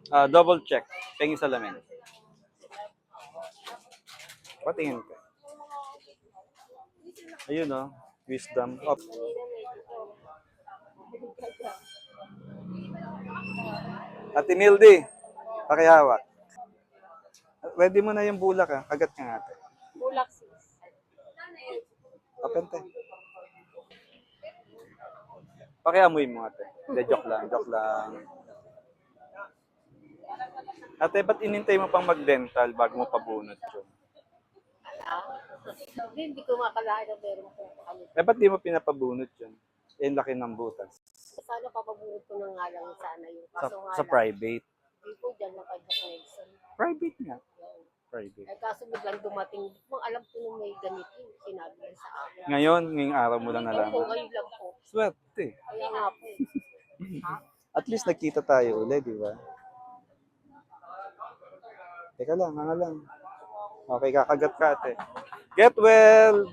Double check. Pengi salamin. Patingin ka. Ayun oh. Wisdom. Oh. Ate Nildy, pakihawak. Ready mo na yung bulak ha. Kagat ka nga ate. Bulak sis. Open te. Pakiamoy mo ate. Hindi, joke lang, joke lang. Ate, ba't inintay mo pang mag-dental bago mo pabunot yun? Hindi ko makalain na meron po kami. Ba't di mo pinapabunot yun? Eh, laki ng butas. Sana papabunod ko na nga lang sana yun. Sa, Kaso nga sa lang, private. hindi ko dyan lang kay Doc Nelson. Private nga. Private. Eh kaso biglang dumating, kung alam ko nung may ganito, sinabi niya sa akin. Ngayon, ngayong araw mo lang Hindi po, nalaman. ngayon lang po. Swerte. Kaya nga po. At least nagkita tayo ulit, di ba? Teka lang, hanga lang. Okay, kakagat ka ate. Get well!